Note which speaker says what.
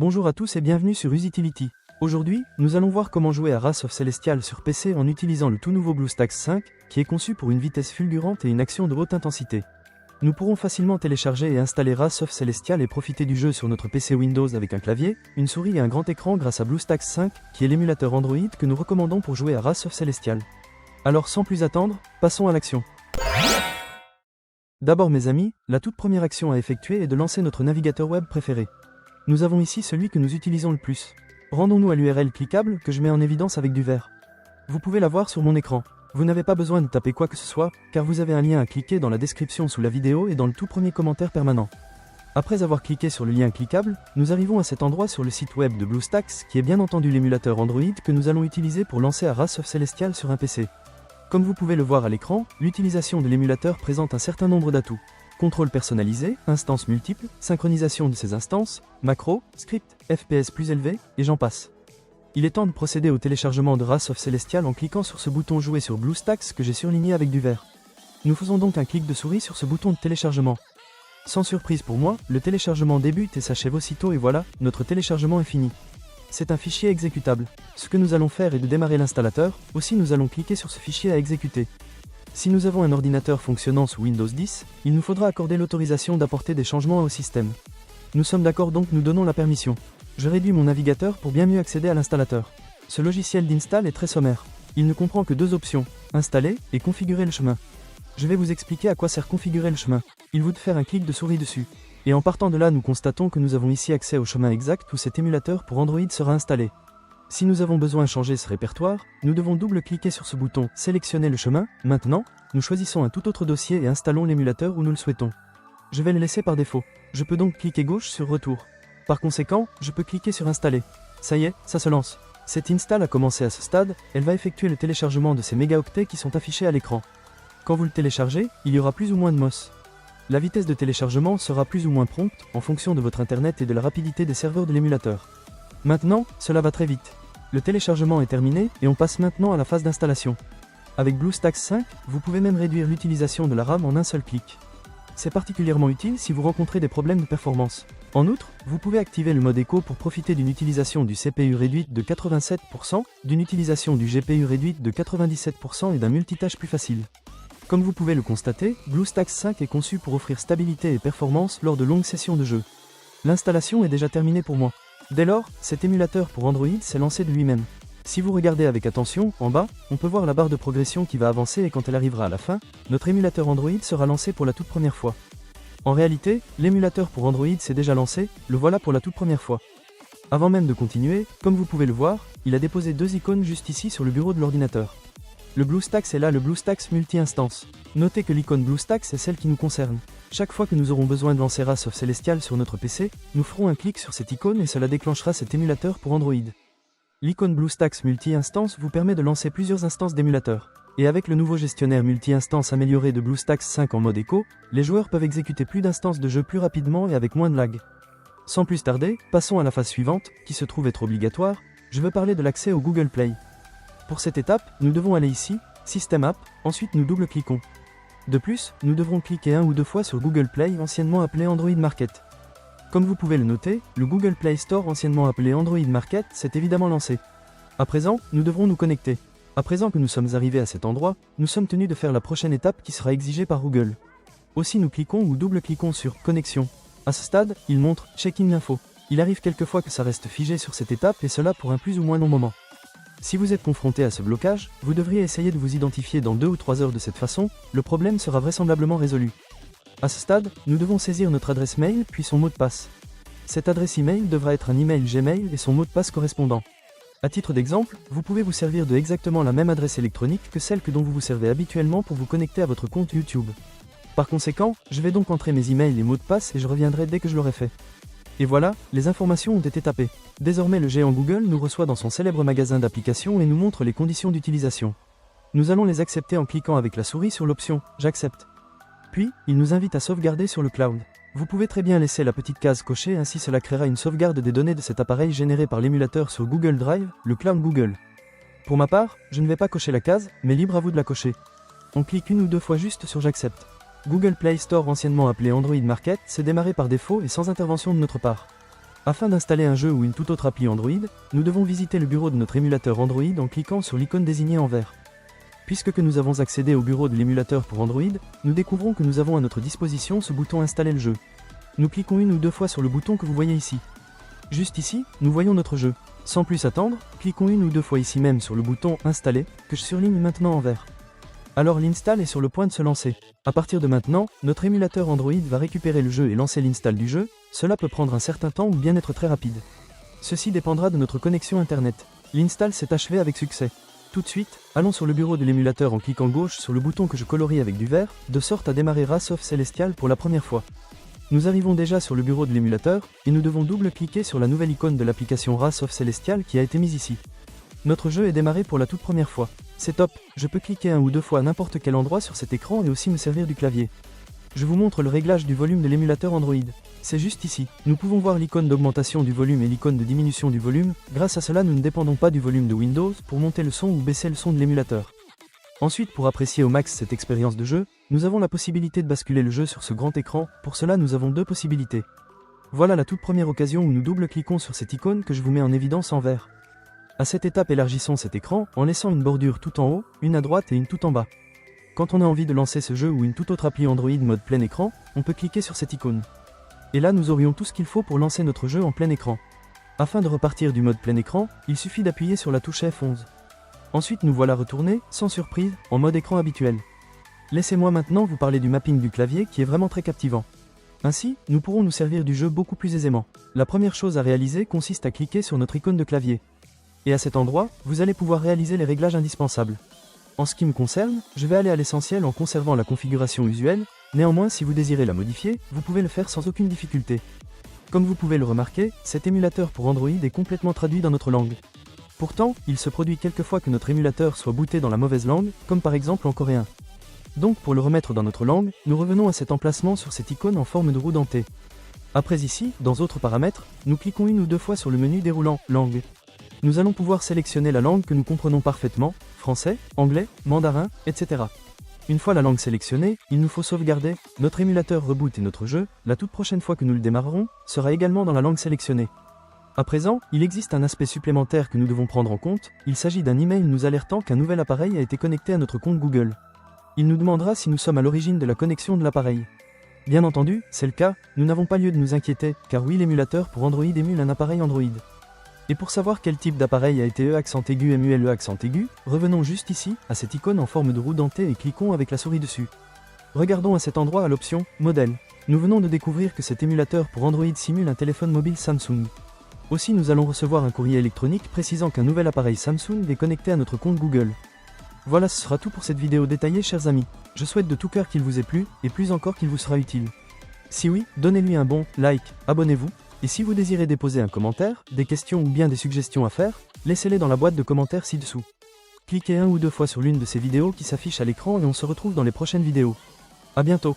Speaker 1: Bonjour à tous et bienvenue sur Usitility. Aujourd'hui, nous allons voir comment jouer à Wrath of Celestial sur PC en utilisant le tout nouveau BlueStacks 5, qui est conçu pour une vitesse fulgurante et une action de haute intensité. Nous pourrons facilement télécharger et installer Wrath of Celestial et profiter du jeu sur notre PC Windows avec un clavier, une souris et un grand écran grâce à BlueStacks 5, qui est l'émulateur Android que nous recommandons pour jouer à Wrath of Celestial. Alors sans plus attendre, passons à l'action. D'abord mes amis, la toute première action à effectuer est de lancer notre navigateur web préféré. Nous avons ici celui que nous utilisons le plus. Rendons-nous à l'URL cliquable que je mets en évidence avec du vert. Vous pouvez la voir sur mon écran. Vous n'avez pas besoin de taper quoi que ce soit, car vous avez un lien à cliquer dans la description sous la vidéo et dans le tout premier commentaire permanent. Après avoir cliqué sur le lien cliquable, nous arrivons à cet endroit sur le site web de BlueStacks, qui est bien entendu l'émulateur Android que nous allons utiliser pour lancer à Wrath of Celestial sur un PC. Comme vous pouvez le voir à l'écran, l'utilisation de l'émulateur présente un certain nombre d'atouts. Contrôle personnalisé, instances multiples, synchronisation de ces instances, macros, scripts, FPS plus élevés, et j'en passe. Il est temps de procéder au téléchargement de Wrath of Celestial en cliquant sur ce bouton jouer sur BlueStacks que j'ai surligné avec du vert. Nous faisons donc un clic de souris sur ce bouton de téléchargement. Sans surprise pour moi, le téléchargement débute et s'achève aussitôt et voilà, notre téléchargement est fini. C'est un fichier exécutable. Ce que nous allons faire est de démarrer l'installateur, aussi nous allons cliquer sur ce fichier à exécuter. Si nous avons un ordinateur fonctionnant sous Windows 10, il nous faudra accorder l'autorisation d'apporter des changements au système. Nous sommes d'accord donc nous donnons la permission. Je réduis mon navigateur pour bien mieux accéder à l'installateur. Ce logiciel d'install est très sommaire. Il ne comprend que deux options, installer et configurer le chemin. Je vais vous expliquer à quoi sert configurer le chemin. Il vous de faire un clic de souris dessus. Et en partant de là nous constatons que nous avons ici accès au chemin exact où cet émulateur pour Android sera installé. Si nous avons besoin de changer ce répertoire, nous devons double-cliquer sur ce bouton « Sélectionner le chemin ». Maintenant, nous choisissons un tout autre dossier et installons l'émulateur où nous le souhaitons. Je vais le laisser par défaut. Je peux donc cliquer gauche sur « Retour ». Par conséquent, je peux cliquer sur « Installer ». Ça y est, ça se lance. Cette install a commencé à ce stade, elle va effectuer le téléchargement de ces mégaoctets qui sont affichés à l'écran. Quand vous le téléchargez, il y aura plus ou moins de MOS. La vitesse de téléchargement sera plus ou moins prompte en fonction de votre internet et de la rapidité des serveurs de l'émulateur. Maintenant, cela va très vite. Le téléchargement est terminé et on passe maintenant à la phase d'installation. Avec BlueStacks 5, vous pouvez même réduire l'utilisation de la RAM en un seul clic. C'est particulièrement utile si vous rencontrez des problèmes de performance. En outre, vous pouvez activer le mode écho pour profiter d'une utilisation du CPU réduite de 87%, d'une utilisation du GPU réduite de 97% et d'un multitâche plus facile. Comme vous pouvez le constater, BlueStacks 5 est conçu pour offrir stabilité et performance lors de longues sessions de jeu. L'installation est déjà terminée pour moi. Dès lors, cet émulateur pour Android s'est lancé de lui-même. Si vous regardez avec attention, en bas, on peut voir la barre de progression qui va avancer et quand elle arrivera à la fin, notre émulateur Android sera lancé pour la toute première fois. En réalité, l'émulateur pour Android s'est déjà lancé, le voilà pour la toute première fois. Avant même de continuer, comme vous pouvez le voir, il a déposé deux icônes juste ici sur le bureau de l'ordinateur. Le BlueStacks est là, le BlueStacks multi-instance. Notez que l'icône BlueStacks est celle qui nous concerne. Chaque fois que nous aurons besoin de lancer Wrath of Celestial sur notre PC, nous ferons un clic sur cette icône et cela déclenchera cet émulateur pour Android. L'icône BlueStacks multi-instance vous permet de lancer plusieurs instances d'émulateurs. Et avec le nouveau gestionnaire multi-instance amélioré de BlueStacks 5 en mode écho, les joueurs peuvent exécuter plus d'instances de jeu plus rapidement et avec moins de lag. Sans plus tarder, passons à la phase suivante, qui se trouve être obligatoire, je veux parler de l'accès au Google Play. Pour cette étape, nous devons aller ici, System App, ensuite nous double-cliquons. De plus, nous devrons cliquer un ou deux fois sur Google Play, anciennement appelé Android Market. Comme vous pouvez le noter, le Google Play Store, anciennement appelé Android Market, s'est évidemment lancé. À présent, nous devrons nous connecter. À présent que nous sommes arrivés à cet endroit, nous sommes tenus de faire la prochaine étape qui sera exigée par Google. Aussi nous cliquons ou double-cliquons sur Connexion. À ce stade, il montre Check-in info. Il arrive quelquefois que ça reste figé sur cette étape et cela pour un plus ou moins long moment. Si vous êtes confronté à ce blocage, vous devriez essayer de vous identifier dans 2 ou 3 heures de cette façon, le problème sera vraisemblablement résolu. À ce stade, nous devons saisir notre adresse mail puis son mot de passe. Cette adresse email devra être un email Gmail et son mot de passe correspondant. À titre d'exemple, vous pouvez vous servir de exactement la même adresse électronique que celle dont vous vous servez habituellement pour vous connecter à votre compte YouTube. Par conséquent, je vais donc entrer mes emails et mots de passe et je reviendrai dès que je l'aurai fait. Et voilà, les informations ont été tapées. Désormais le géant Google nous reçoit dans son célèbre magasin d'applications et nous montre les conditions d'utilisation. Nous allons les accepter en cliquant avec la souris sur l'option « J'accepte ». Puis, il nous invite à sauvegarder sur le cloud. Vous pouvez très bien laisser la petite case cochée, ainsi cela créera une sauvegarde des données de cet appareil généré par l'émulateur sur Google Drive, le cloud Google. Pour ma part, je ne vais pas cocher la case, mais libre à vous de la cocher. On clique une ou deux fois juste sur « J'accepte ». Google Play Store, anciennement appelé Android Market, s'est démarré par défaut et sans intervention de notre part. Afin d'installer un jeu ou une toute autre appli Android, nous devons visiter le bureau de notre émulateur Android en cliquant sur l'icône désignée en vert. Puisque nous avons accédé au bureau de l'émulateur pour Android, nous découvrons que nous avons à notre disposition ce bouton Installer le jeu. Nous cliquons une ou deux fois sur le bouton que vous voyez ici. Juste ici, nous voyons notre jeu. Sans plus attendre, cliquons une ou deux fois ici même sur le bouton Installer, que je surligne maintenant en vert. Alors l'install est sur le point de se lancer. À partir de maintenant, notre émulateur Android va récupérer le jeu et lancer l'install du jeu. Cela peut prendre un certain temps ou bien être très rapide. Ceci dépendra de notre connexion internet. L'install s'est achevé avec succès. Tout de suite, allons sur le bureau de l'émulateur en cliquant gauche sur le bouton que je colorie avec du vert, de sorte à démarrer Wrath of Celestial pour la première fois. Nous arrivons déjà sur le bureau de l'émulateur, et nous devons double-cliquer sur la nouvelle icône de l'application Wrath of Celestial qui a été mise ici. Notre jeu est démarré pour la toute première fois. C'est top, je peux cliquer un ou deux fois à n'importe quel endroit sur cet écran et aussi me servir du clavier. Je vous montre le réglage du volume de l'émulateur Android. C'est juste ici. Nous pouvons voir l'icône d'augmentation du volume et l'icône de diminution du volume. Grâce à cela, nous ne dépendons pas du volume de Windows pour monter le son ou baisser le son de l'émulateur. Ensuite, pour apprécier au max cette expérience de jeu, nous avons la possibilité de basculer le jeu sur ce grand écran. Pour cela, nous avons deux possibilités. Voilà la toute première occasion où nous double-cliquons sur cette icône que je vous mets en évidence en vert. À cette étape, élargissons cet écran en laissant une bordure tout en haut, une à droite et une tout en bas. Quand on a envie de lancer ce jeu ou une toute autre appli Android mode plein écran, on peut cliquer sur cette icône. Et là, nous aurions tout ce qu'il faut pour lancer notre jeu en plein écran. Afin de repartir du mode plein écran, il suffit d'appuyer sur la touche F11. Ensuite, nous voilà retournés, sans surprise, en mode écran habituel. Laissez-moi maintenant vous parler du mapping du clavier qui est vraiment très captivant. Ainsi, nous pourrons nous servir du jeu beaucoup plus aisément. La première chose à réaliser consiste à cliquer sur notre icône de clavier. Et à cet endroit, vous allez pouvoir réaliser les réglages indispensables. En ce qui me concerne, je vais aller à l'essentiel en conservant la configuration usuelle. Néanmoins, si vous désirez la modifier, vous pouvez le faire sans aucune difficulté. Comme vous pouvez le remarquer, cet émulateur pour Android est complètement traduit dans notre langue. Pourtant, il se produit quelquefois que notre émulateur soit booté dans la mauvaise langue, comme par exemple en coréen. Donc pour le remettre dans notre langue, nous revenons à cet emplacement sur cette icône en forme de roue dentée. Après ici, dans Autres paramètres, nous cliquons une ou deux fois sur le menu déroulant « Langue ». Nous allons pouvoir sélectionner la langue que nous comprenons parfaitement, français, anglais, mandarin, etc. Une fois la langue sélectionnée, il nous faut sauvegarder, notre émulateur reboot et notre jeu, la toute prochaine fois que nous le démarrerons, sera également dans la langue sélectionnée. À présent, il existe un aspect supplémentaire que nous devons prendre en compte, il s'agit d'un email nous alertant qu'un nouvel appareil a été connecté à notre compte Google. Il nous demandera si nous sommes à l'origine de la connexion de l'appareil. Bien entendu, c'est le cas, nous n'avons pas lieu de nous inquiéter, car oui, l'émulateur pour Android émule un appareil Android. Et pour savoir quel type d'appareil a été EAccent aigu, revenons juste ici, à cette icône en forme de roue dentée et cliquons avec la souris dessus. Regardons à cet endroit à l'option « Modèle ». Nous venons de découvrir que cet émulateur pour Android simule un téléphone mobile Samsung. Aussi nous allons recevoir un courrier électronique précisant qu'un nouvel appareil Samsung est connecté à notre compte Google. Voilà, ce sera tout pour cette vidéo détaillée, chers amis. Je souhaite de tout cœur qu'il vous ait plu, et plus encore qu'il vous sera utile. Si oui, donnez-lui un bon like, abonnez-vous. Et si vous désirez déposer un commentaire, des questions ou bien des suggestions à faire, laissez-les dans la boîte de commentaires ci-dessous. Cliquez un ou deux fois sur l'une de ces vidéos qui s'affichent à l'écran et on se retrouve dans les prochaines vidéos. À bientôt.